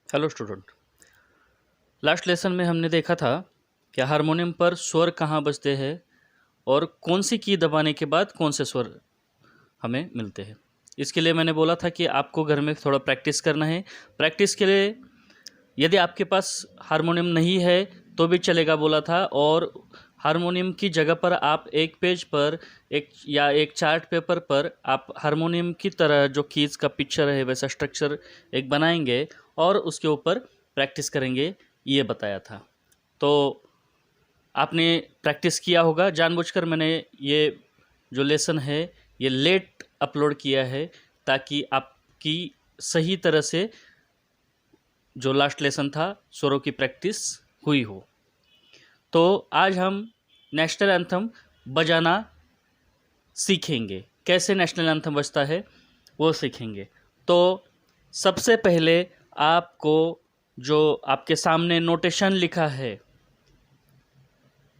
Hello student. Last lesson में हमने देखा था कि हारमोनियम पर स्वर कहाँ बजते हैं और कौन सी की दबाने के बाद कौन से स्वर हमें मिलते हैं। इसके लिए मैंने बोला था कि आपको घर में थोड़ा प्रैक्टिस करना है। प्रैक्टिस के लिए यदि आपके पास हारमोनियम नहीं है तो भी चलेगा बोला था, और हारमोनियम की जगह पर आप एक पेज पर एक चार्ट पेपर पर आप हारमोनियम की तरह जो कीज़ का पिक्चर है वैसा स्ट्रक्चर एक बनाएंगे और उसके ऊपर प्रैक्टिस करेंगे, ये बताया था। तो आपने प्रैक्टिस किया होगा। जानबूझकर मैंने ये जो लेसन है ये लेट अपलोड किया है ताकि आपकी सही तरह से जो लास्ट लेसन था स्वरों की प्रैक्टिस हुई हो। तो आज हम नेशनल एंथम बजाना सीखेंगे। कैसे नेशनल एंथम बजता है वो सीखेंगे। तो सबसे पहले आपको जो आपके सामने नोटेशन लिखा है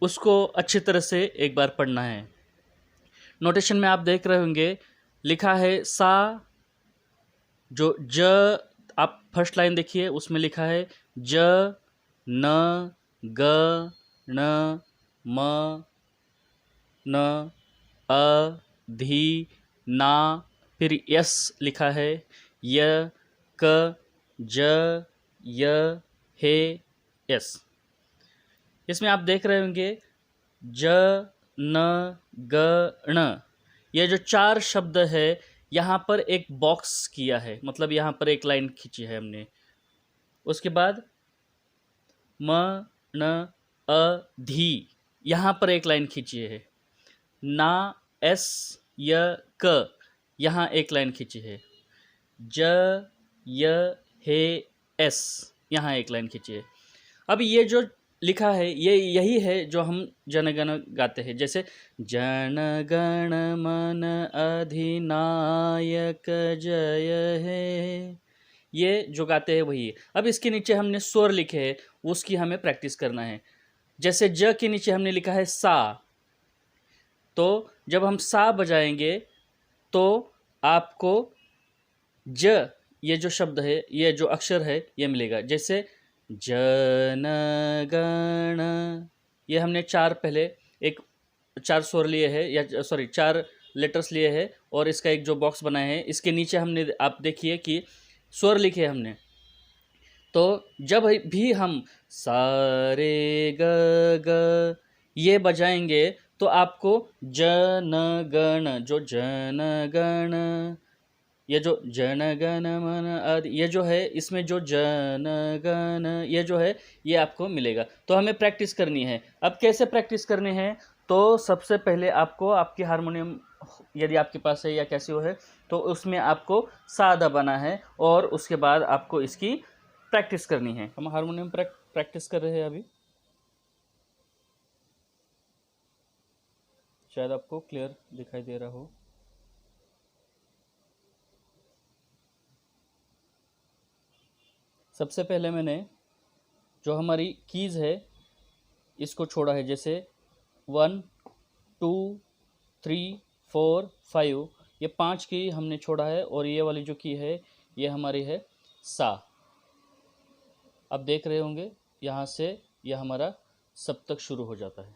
उसको अच्छी तरह से एक बार पढ़ना है। नोटेशन में आप देख रहे होंगे लिखा है सा, जो ज आप फर्स्ट लाइन देखिए उसमें लिखा है ज न ग न म न अ धी ना, फिर यस लिखा है य क ज य हे यस। इसमें आप देख रहे होंगे ज न ग ण, ये जो चार शब्द है यहाँ पर एक बॉक्स किया है, मतलब यहाँ पर एक लाइन खींची है हमने। उसके बाद म न अ धी, यहाँ पर एक लाइन खींची है। ना एस य क, यहाँ एक लाइन खींची है। ज य हे एस, यहाँ एक लाइन खींची है। अब ये जो लिखा है ये यही है जो हम जनगण गाते हैं। जैसे जन गण मन अधिनायक जय हे, ये जो गाते हैं वही है। अब इसके नीचे हमने स्वर लिखे हैं, उसकी हमें प्रैक्टिस करना है। जैसे ज के नीचे हमने लिखा है सा, तो जब हम सा बजाएंगे तो आपको ज, ये जो शब्द है, ये जो अक्षर है ये मिलेगा। जैसे जन गण, ये हमने चार पहले एक चार स्वर लिए हैं, या सॉरी चार लेटर्स लिए हैं और इसका एक जो बॉक्स बनाया है, इसके नीचे हमने आप देखिए कि स्वर लिखे हमने। तो जब भी हम सा रे ग ग ये बजाएंगे तो आपको जन गण, जो जन गण, ये जो जन गण मन आदि, ये जो है इसमें जो जन गण ये जो है ये आपको मिलेगा। तो हमें प्रैक्टिस करनी है। अब कैसे प्रैक्टिस करनी है? तो सबसे पहले आपको आपकी हारमोनियम यदि आपके पास है या कैसियो है तो उसमें आपको सा दबाना है और उसके बाद आपको इसकी प्रैक्टिस करनी है। हम हारमोनियम प्रैक्टिस कर रहे हैं अभी, शायद आपको क्लियर दिखाई दे रहा हो। सबसे पहले मैंने जो हमारी कीज़ है इसको छोड़ा है। जैसे 1 2 3 4 5, ये 5 की हमने छोड़ा है और ये वाली जो की है ये हमारी है सा। अब देख रहे होंगे यहाँ से यह हमारा सप्तक शुरू हो जाता है।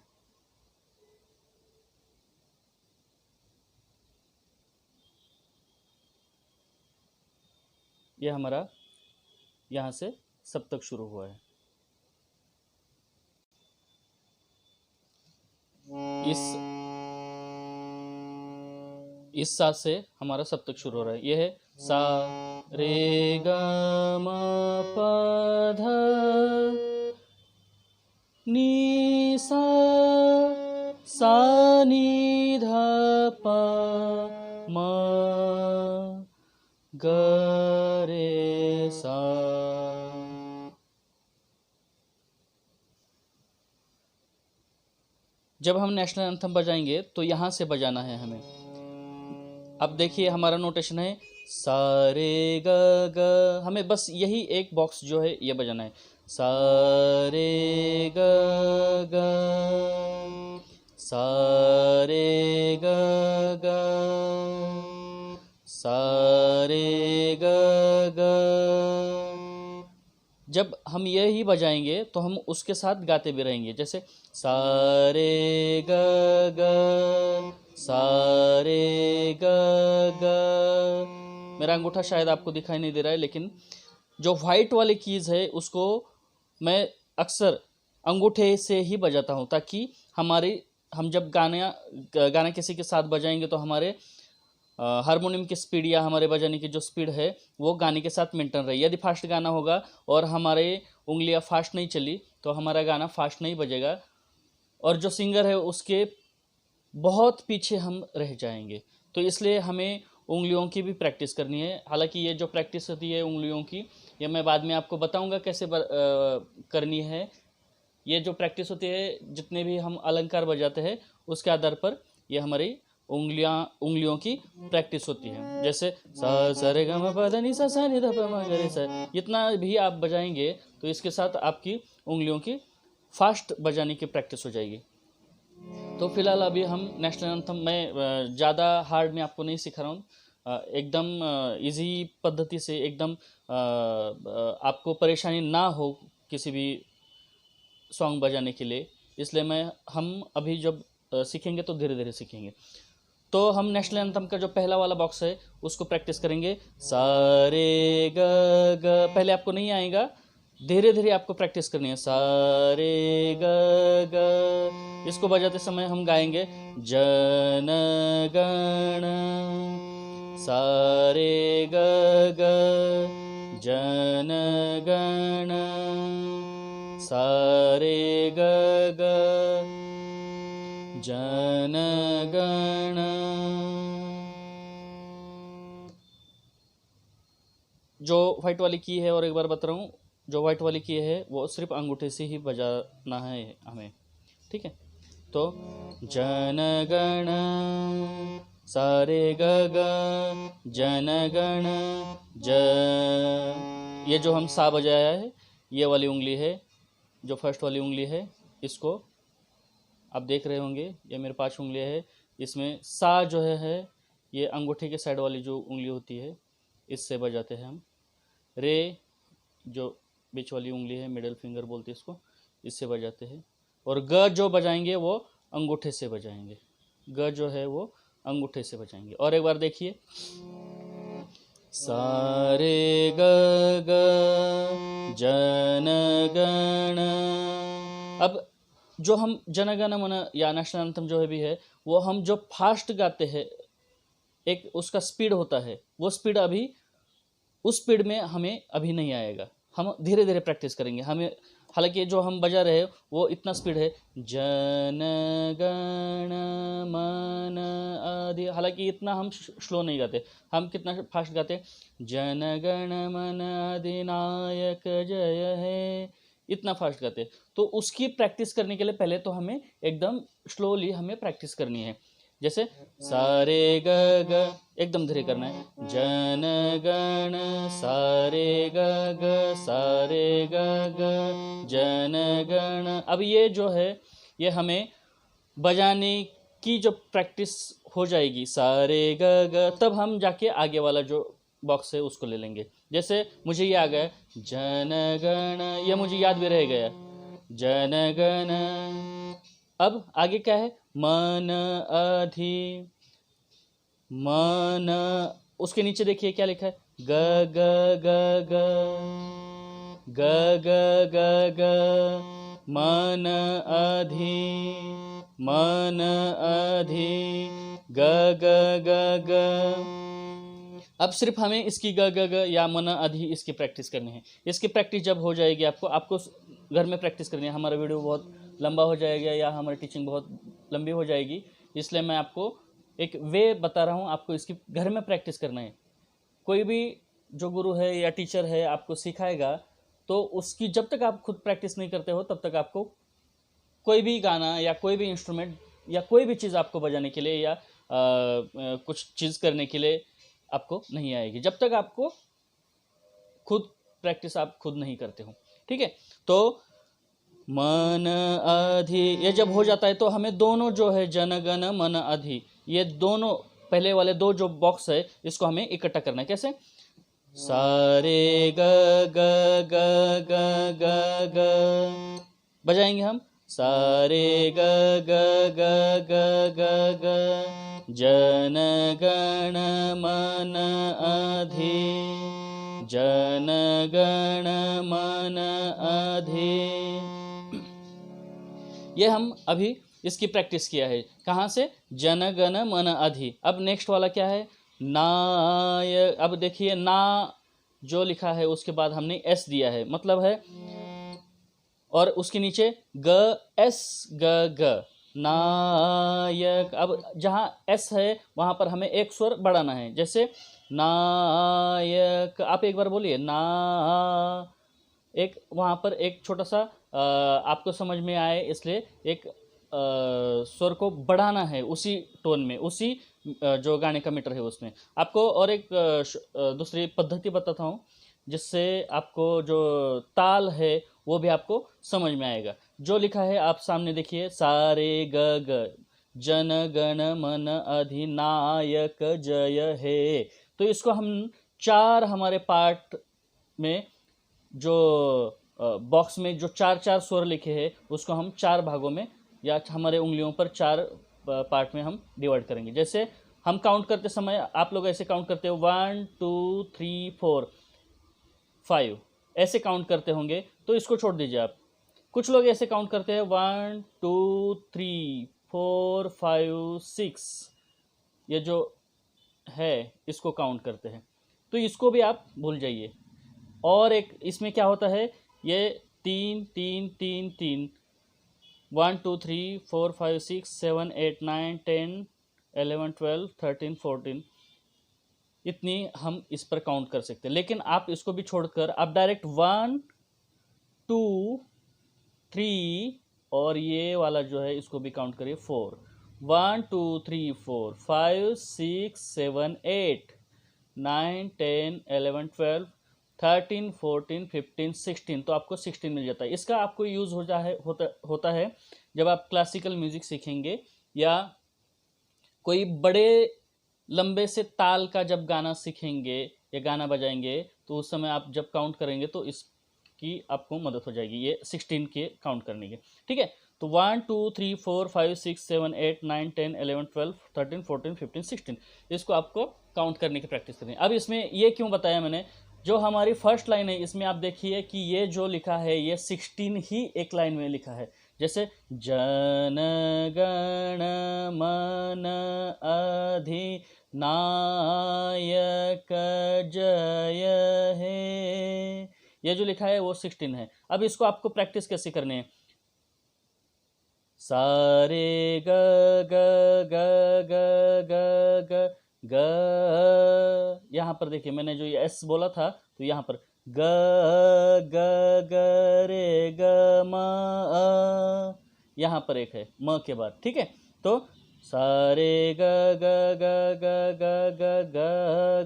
ये हमारा यहाँ से सप्तक शुरू हुआ है। इस सा से हमारा सप्तक शुरू हो रहा है। यह है सा रे ग म प ध नी सा नी ध प म ग रे सा। जब हम नेशनल एंथम बजाएंगे तो यहाँ से बजाना है हमें। अब देखिए हमारा नोटेशन है सा रे ग ग, हमें बस यही एक बॉक्स जो है ये बजाना है। सा रे ग ग, सा रे ग ग, सा रे ग ग, जब हम ये ही बजाएंगे तो हम उसके साथ गाते भी रहेंगे। जैसे सारे ग ग, सारे ग ग। मेरा अंगूठा शायद आपको दिखाई नहीं दे रहा है, लेकिन जो वाइट वाली कीज़ है उसको मैं अक्सर अंगूठे से ही बजाता हूँ, ताकि हम जब गाना किसी के साथ बजाएंगे तो हमारे हारमोनियम की स्पीड या हमारे बजाने की जो स्पीड है वो गाने के साथ मेंटेन रहे। यदि फास्ट गाना होगा और हमारे उंगलियां फास्ट नहीं चली तो हमारा गाना फास्ट नहीं बजेगा और जो सिंगर है उसके बहुत पीछे हम रह जाएंगे। तो इसलिए हमें उंगलियों की भी प्रैक्टिस करनी है। हालांकि ये जो प्रैक्टिस होती है उंगलियों की, ये मैं बाद में आपको बताऊंगा कैसे करनी है। ये जो प्रैक्टिस होती है, जितने भी हम अलंकार बजाते हैं उसके आधार पर ये हमारी उंगलियों की प्रैक्टिस होती है। जैसे सा सा रे ग म प ध नि सा सा नि ध प म ग रे सा, इतना भी आप बजाएंगे तो इसके साथ आपकी उंगलियों की फास्ट बजाने की प्रैक्टिस हो जाएगी। तो फिलहाल अभी हम नेशनल एंथम, मैं ज़्यादा हार्ड में आपको नहीं सिखा रहा हूँ, एकदम इजी पद्धति से, एकदम आपको परेशानी ना हो किसी भी सॉन्ग बजाने के लिए, इसलिए हम अभी जब सीखेंगे तो धीरे धीरे सीखेंगे। तो हम नेशनल एंथम का जो पहला वाला बॉक्स है उसको प्रैक्टिस करेंगे। सारे ग ग, पहले आपको नहीं आएगा, धीरे धीरे आपको प्रैक्टिस करनी है। सारे ग ग, इसको बजाते समय हम गाएंगे जन गण, सारे ग ग, जन गण, सारे ग ग, जन गण। जो व्हाइट वाली की है, और एक बार बता रहा हूँ, जो व्हाइट वाली की है वो सिर्फ अंगूठे से ही बजाना है हमें, ठीक है। तो जन गण सारे ग ग, जन गण ज, ये जो हम सा बजाया है ये वाली उंगली है, जो फर्स्ट वाली उंगली है, इसको आप देख रहे होंगे, ये मेरे 5 उंगलियां है। इसमें सा जो है ये अंगूठे के साइड वाली जो उंगली होती है इससे बजाते हैं हम। रे जो बीच वाली उंगली है, मिडिल फिंगर बोलते हैं इसको, इससे बजाते हैं। और ग जो बजाएंगे वो अंगूठे से बजाएंगे, ग जो है वो अंगूठे से बजाएंगे। और एक बार देखिए, सारे ग ग, जन गण। अब जो हम जन गण मन या नेशनल एंथम जो है भी है, वो हम जो फास्ट गाते हैं, एक उसका स्पीड होता है, वो स्पीड अभी उस स्पीड में हमें अभी नहीं आएगा, हम धीरे धीरे प्रैक्टिस करेंगे। हमें हालांकि जो हम बजा रहे हैं वो इतना स्पीड है, जन गण मन अधि, हालांकि इतना हम स्लो नहीं गाते, हम कितना फास्ट गाते, जन गण मन अधिनायक जय हे, इतना फास्ट गाते। तो उसकी प्रैक्टिस करने के लिए पहले तो हमें एकदम स्लोली हमें प्रैक्टिस करनी है। जैसे सारे ग ग एकदम धीरे करना है, जन गण सारे ग ग, सारे ग ग, जन गण। अब ये जो है ये हमें बजाने की जो प्रैक्टिस हो जाएगी, सारे ग ग, तब हम जाके आगे वाला जो बॉक्स है उसको ले लेंगे। जैसे मुझे ये आ गया जन गण, ये मुझे याद भी रह गया, जन गण। अब आगे क्या है, मन अधि, मन, उसके नीचे देखिए क्या लिखा है, ग ग ग ग, ग ग ग ग, मन अधि, मन अधि, ग ग ग ग। अब सिर्फ हमें इसकी ग ग ग या मन अधि इसकी प्रैक्टिस करनी है। इसकी प्रैक्टिस जब हो जाएगी, आपको घर में प्रैक्टिस करनी है। हमारा वीडियो बहुत लंबा हो जाएगा या हमारी टीचिंग बहुत लंबी हो जाएगी, इसलिए मैं आपको एक वे बता रहा हूँ, आपको इसकी घर में प्रैक्टिस करना है। कोई भी जो गुरु है या टीचर है आपको सिखाएगा, तो उसकी जब तक आप खुद प्रैक्टिस नहीं करते हो तब तक आपको कोई भी गाना या कोई भी इंस्ट्रूमेंट या कोई भी चीज़ आपको बजाने के लिए या कुछ चीज़ करने के लिए आपको नहीं आएगी, जब तक आपको खुद प्रैक्टिस आप खुद नहीं करते हो, ठीक है। तो मन अधि ये जब हो जाता है तो हमें दोनों जो है जन गण मन अधि, ये दोनों पहले वाले दो जो बॉक्स है इसको हमें इकट्ठा करना है। कैसे, सा रे ग ग ग ग ग ग, बजाएंगे हम सा रे ग ग ग ग ग ग, जन गण मन अधि, जन गण मन अधि। ये हम अभी इसकी प्रैक्टिस किया है, कहाँ से, जन गण मन अधि। अब नेक्स्ट वाला क्या है, नाय। अब देखिए ना जो लिखा है उसके बाद हमने एस दिया है, मतलब है, और उसके नीचे ग एस ग ग, नायक। अब जहाँ एस है वहाँ पर हमें एक स्वर बढ़ाना है, जैसे नायक। आप एक बार बोलिए ना, एक वहाँ पर एक छोटा सा आपको समझ में आए इसलिए एक स्वर को बढ़ाना है उसी टोन में, उसी जो गाने का मीटर है उसमें। आपको और एक दूसरी पद्धति बताता हूँ, जिससे आपको जो ताल है वो भी आपको समझ में आएगा। जो लिखा है आप सामने देखिए, सारे ग ग, जन गण मन अधिनायक जय हे। तो इसको हम चार हमारे पार्ट में, जो बॉक्स में जो चार चार स्वर लिखे हैं उसको हम चार भागों में या हमारे उंगलियों पर चार पार्ट में हम डिवाइड करेंगे। जैसे हम काउंट करते समय आप लोग ऐसे काउंट करते हो 1 2 3 4 5, ऐसे काउंट करते होंगे, तो इसको छोड़ दीजिए आप। कुछ लोग ऐसे काउंट करते हैं 1 2 3 4 5 6, ये जो है इसको काउंट करते हैं, तो इसको भी आप भूल जाइए। और एक इसमें क्या होता है, ये 3 3 3 3, 1 2 3 4 5 6 7 8 9 10 11 12 13 14, इतनी हम इस पर काउंट कर सकते हैं। लेकिन आप इसको भी छोड़कर आप डायरेक्ट 1 2 3, और ये वाला जो है इसको भी काउंट करिए 4, 1 2 3 4 5 6 7 8 9 10 11 12 13 14 15 16, तो आपको 16 मिल जाता है। इसका आपको यूज़ होता है जब आप क्लासिकल म्यूजिक सीखेंगे या कोई बड़े लंबे से ताल का जब गाना सीखेंगे या गाना बजाएंगे, तो उस समय आप जब काउंट करेंगे तो इसकी आपको मदद हो जाएगी, ये 16 के काउंट करने की। ठीक है, तो 1 2 3 4 5 6 7 8 9 10 11 12 13 14 15 16, इसको आपको काउंट करने की प्रैक्टिस करनी है। अब इसमें ये क्यों बताया मैंने, जो हमारी फर्स्ट लाइन है इसमें आप देखिए कि ये जो लिखा है ये 16 ही एक लाइन में लिखा है। जैसे जन गण मन अधि नायक जय हे, ये जो लिखा है वो 16 है। अब इसको आपको प्रैक्टिस कैसे करनी है, सारे ग ग ग ग ग ग ग, यहाँ पर देखिए मैंने जो ये एस बोला था, तो यहाँ पर ग ग ग रे ग म, यहाँ पर एक है म के बाद। ठीक है, तो सारे ग ग ग ग ग ग ग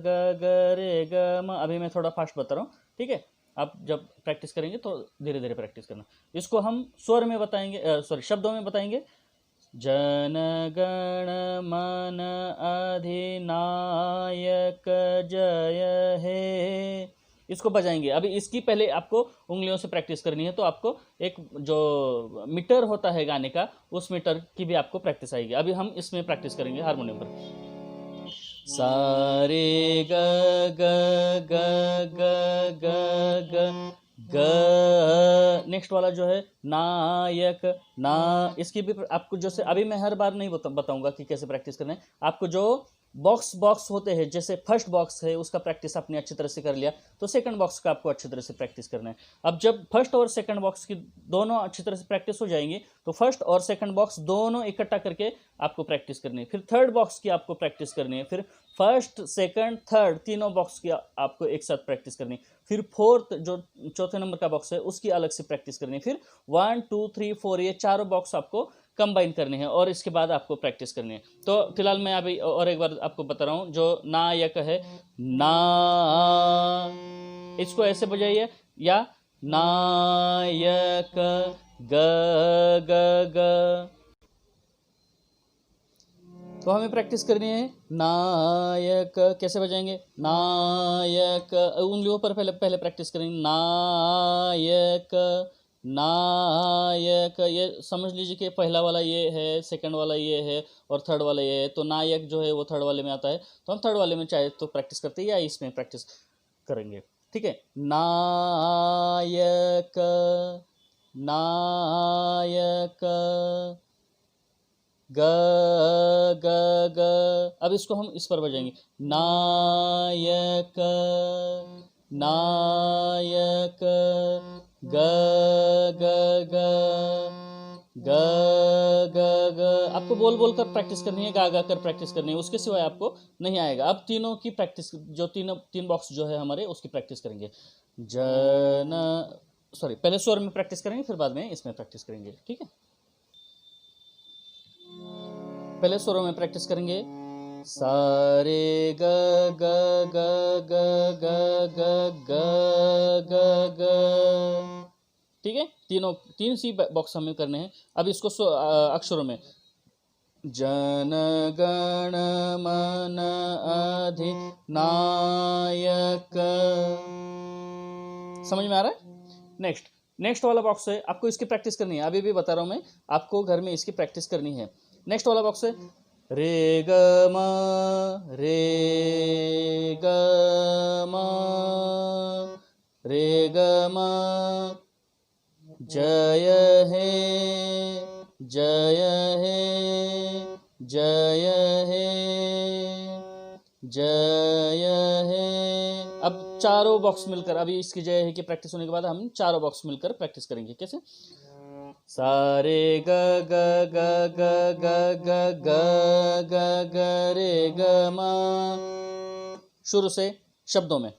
ग ग रे ग म। अभी मैं थोड़ा फास्ट बता रहा हूँ, ठीक है, आप जब प्रैक्टिस करेंगे तो धीरे धीरे प्रैक्टिस करना। इसको हम स्वर में बताएंगे, सॉरी शब्दों में बताएंगे, जन गण मन अधिनायक जय हे, इसको बजाएंगे। अभी इसकी पहले आपको उंगलियों से प्रैक्टिस करनी है, तो आपको एक जो मीटर होता है गाने का, उस मीटर की भी आपको प्रैक्टिस आएगी। अभी हम इसमें प्रैक्टिस करेंगे हारमोनियम पर, सारे ग ग ग ग ग ग ग। नेक्स्ट वाला जो है नायक ना, इसकी भी आपको, जैसे अभी मैं हर बार नहीं बताऊंगा कि कैसे प्रैक्टिस करना है। आपको जो बॉक्स होते हैं, जैसे फर्स्ट बॉक्स है उसका प्रैक्टिस आपने अच्छी तरह से कर लिया, तो सेकंड बॉक्स का आपको अच्छी तरह से प्रैक्टिस करना है। अब जब फर्स्ट और सेकंड बॉक्स की दोनों अच्छी तरह से प्रैक्टिस हो जाएंगी, तो फर्स्ट और सेकंड बॉक्स दोनों इकट्ठा करके आपको प्रैक्टिस करनी है। फिर थर्ड बॉक्स की आपको प्रैक्टिस करनी है, फिर फर्स्ट सेकंड थर्ड तीनों बॉक्स की आपको एक साथ प्रैक्टिस करनी है, फिर फोर्थ जो चौथे नंबर का बॉक्स है उसकी अलग से प्रैक्टिस करनी है, फिर 1 2 3 4 ये चारों बॉक्स आपको कंबाइन करने हैं, और इसके बाद आपको प्रैक्टिस करनी है। तो फिलहाल मैं अभी और एक बार आपको बता रहा हूँ, जो नायक है ना, इसको ऐसे बजाइए, या नायक ग ग ग, तो हमें प्रैक्टिस करनी है नायक, कैसे बजाएंगे, नायक, उंगलियों पर पहले पहले प्रैक्टिस करेंगे, नायक नायक। ये समझ लीजिए कि पहला वाला ये है, सेकंड वाला ये है और थर्ड वाला ये है, तो नायक जो है वो थर्ड वाले में आता है, तो हम थर्ड वाले में चाहे तो प्रैक्टिस करते हैं या इसमें प्रैक्टिस करेंगे, ठीक है। नायक नायक, ग ग ग। अब इसको हम इस पर बजाएंगे, नायक नायक, ग ग ग ग ग ग। आपको बोल बोल कर प्रैक्टिस करनी है, गा गा कर प्रैक्टिस करनी है, उसके सिवाय आपको नहीं आएगा। अब तीनों की प्रैक्टिस, जो तीन बॉक्स जो है हमारे, उसकी प्रैक्टिस करेंगे। पहले स्वर में प्रैक्टिस करेंगे, फिर बाद में इसमें प्रैक्टिस करेंगे, ठीक है। पहले स्वरों में प्रैक्टिस करेंगे, सारे ग ग ग ग ग ग ग ग ग, ठीक है। तीन सी बॉक्स हमें करने हैं। अब इसको अक्षरों में, जन गण मन अधिनायक, समझ में आ रहा है। नेक्स्ट वाला बॉक्स है, आपको इसकी प्रैक्टिस करनी है, अभी भी बता रहा हूं मैं, आपको घर में इसकी प्रैक्टिस करनी है। नेक्स्ट वाला बॉक्स है, रे ग म रे ग म रे ग म, जय हे जय हे जय हे जय हे। अब चारों बॉक्स मिलकर, अभी इसकी जय है की प्रैक्टिस होने के बाद हम चारों बॉक्स मिलकर प्रैक्टिस करेंगे। कैसे, सारे ग ग ग ग ग ग ग ग ग रे ग म, शुरू से शब्दों में,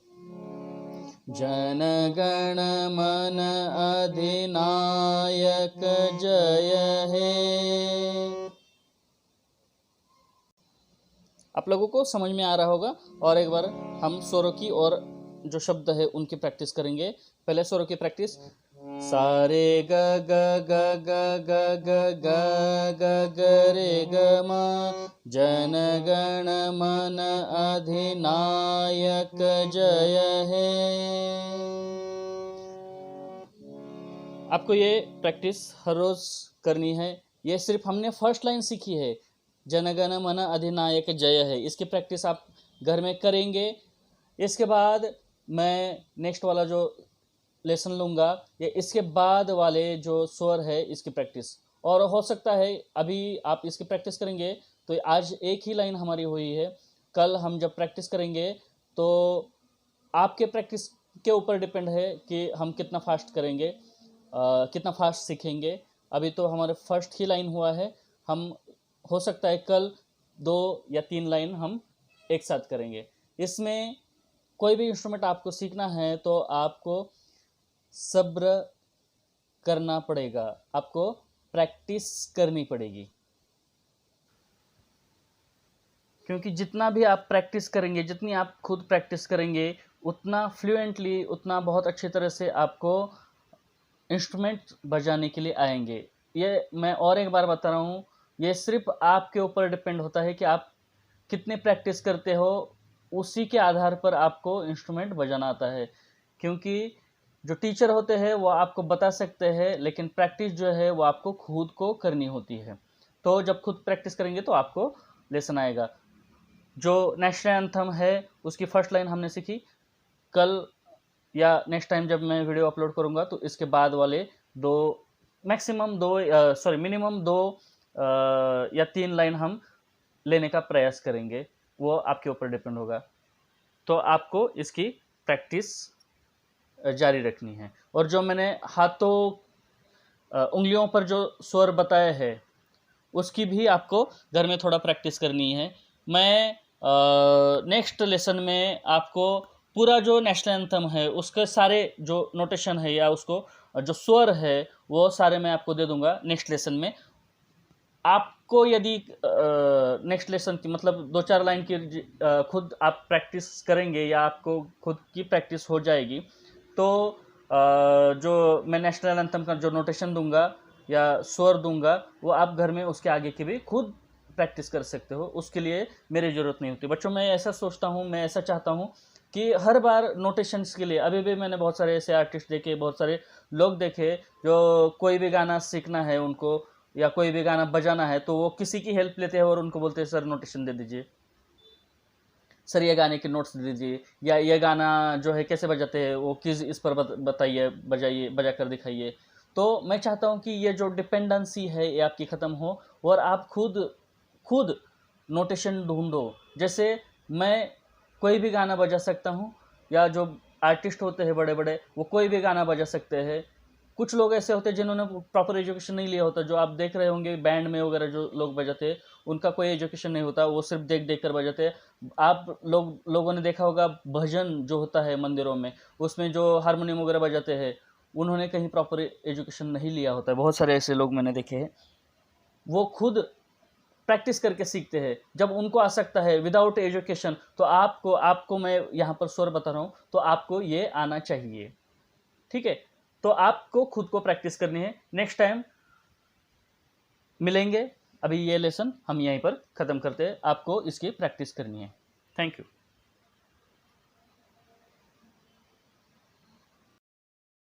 जन गण मन अधिनायक जय हे। आप लोगों को समझ में आ रहा होगा। और एक बार हम स्वरों की और जो शब्द है उनकी प्रैक्टिस करेंगे। पहले स्वरों की प्रैक्टिस, सारे ग ग ग ग ग ग ग ग ग रे ग म, जन गण मन अधिनायक जय हे। आपको ये प्रैक्टिस हर रोज करनी है। ये सिर्फ हमने फर्स्ट लाइन सीखी है, जनगण मन अधिनायक जय है, इसकी प्रैक्टिस आप घर में करेंगे। इसके बाद मैं नेक्स्ट वाला जो लेसन लूँगा, या इसके बाद वाले जो स्वर है इसकी प्रैक्टिस। और हो सकता है अभी आप इसकी प्रैक्टिस करेंगे तो आज एक ही लाइन हमारी हुई है, कल हम जब प्रैक्टिस करेंगे तो आपके प्रैक्टिस के ऊपर डिपेंड है कि हम कितना फास्ट करेंगे, कितना फास्ट सीखेंगे। अभी तो हमारे फर्स्ट ही लाइन हुआ है, हम हो सकता है कल 2 या 3 लाइन हम एक साथ करेंगे। इसमें कोई भी इंस्ट्रूमेंट आपको सीखना है तो आपको सब्र करना पड़ेगा, आपको प्रैक्टिस करनी पड़ेगी, क्योंकि जितना भी आप प्रैक्टिस करेंगे, जितनी आप खुद प्रैक्टिस करेंगे, उतना फ्लुएंटली, उतना बहुत अच्छी तरह से आपको इंस्ट्रूमेंट बजाने के लिए आएंगे। ये मैं और एक बार बता रहा हूँ, ये सिर्फ आपके ऊपर डिपेंड होता है कि आप कितने प्रैक्टिस करते हो, उसी के आधार पर आपको इंस्ट्रूमेंट बजाना आता है। क्योंकि जो टीचर होते हैं वो आपको बता सकते हैं, लेकिन प्रैक्टिस जो है वो आपको खुद को करनी होती है। तो जब खुद प्रैक्टिस करेंगे तो आपको लेसन आएगा। जो नेशनल एंथम है उसकी फर्स्ट लाइन हमने सीखी, कल या नेक्स्ट टाइम जब मैं वीडियो अपलोड करूंगा तो इसके बाद वाले मिनिमम 2 या 3 लाइन हम लेने का प्रयास करेंगे, वो आपके ऊपर डिपेंड होगा। तो आपको इसकी प्रैक्टिस जारी रखनी है। और जो मैंने हाथों उंगलियों पर जो स्वर बताए हैं उसकी भी आपको घर में थोड़ा प्रैक्टिस करनी है। मैं नेक्स्ट लेसन में आपको पूरा जो नेशनल एंथम है उसके सारे जो नोटेशन है या उसको जो स्वर है वो सारे मैं आपको दे दूंगा नेक्स्ट लेसन में। आपको यदि नेक्स्ट लेसन की मतलब 2-4 लाइन की खुद आप प्रैक्टिस करेंगे या आपको खुद की प्रैक्टिस हो जाएगी तो जो मैं नेशनल एंथम का जो नोटेशन दूंगा या स्वर दूंगा वो आप घर में उसके आगे की भी खुद प्रैक्टिस कर सकते हो, उसके लिए मेरी ज़रूरत नहीं होती। बच्चों, मैं ऐसा सोचता हूँ, मैं ऐसा चाहता हूँ कि हर बार नोटेशंस के लिए, अभी भी मैंने बहुत सारे ऐसे आर्टिस्ट देखे, बहुत सारे लोग देखे जो कोई भी गाना सीखना है उनको या कोई भी गाना बजाना है तो वो किसी की हेल्प लेते हैं और उनको बोलते हैं सर नोटेशन दे दीजिए, सर ये गाने के नोट्स दे दीजिए, या ये गाना जो है कैसे बजाते हैं वो किस इस पर बताइए, बजाइए, बजा कर दिखाइए। तो मैं चाहता हूँ कि ये जो डिपेंडेंसी है ये आपकी ख़त्म हो और आप खुद खुद नोटेशन ढूंढो। जैसे मैं कोई भी गाना बजा सकता हूँ, या जो आर्टिस्ट होते हैं बड़े बड़े वो कोई भी गाना बजा सकते हैं। कुछ लोग ऐसे होते हैं जिन्होंने प्रॉपर एजुकेशन नहीं लिया होता, जो आप देख रहे होंगे बैंड में वगैरह जो लोग बजाते हैं उनका कोई एजुकेशन नहीं होता, वो सिर्फ देख देख कर बजाते हैं। आप लोगों ने देखा होगा भजन जो होता है मंदिरों में, उसमें जो हारमोनियम वगैरह बजाते हैं उन्होंने कहीं प्रॉपर एजुकेशन नहीं लिया होता है। बहुत सारे ऐसे लोग मैंने देखे हैं, वो खुद प्रैक्टिस करके सीखते हैं। जब उनको आ सकता है विदाउट एजुकेशन, तो आपको मैं यहाँ पर स्वर बता रहा हूँ, तो आपको ये आना चाहिए। ठीक है, तो आपको खुद को प्रैक्टिस करनी है। नेक्स्ट टाइम मिलेंगे। अभी ये लेसन हम यहीं पर ख़त्म करते हैं, आपको इसकी प्रैक्टिस करनी है। Thank you.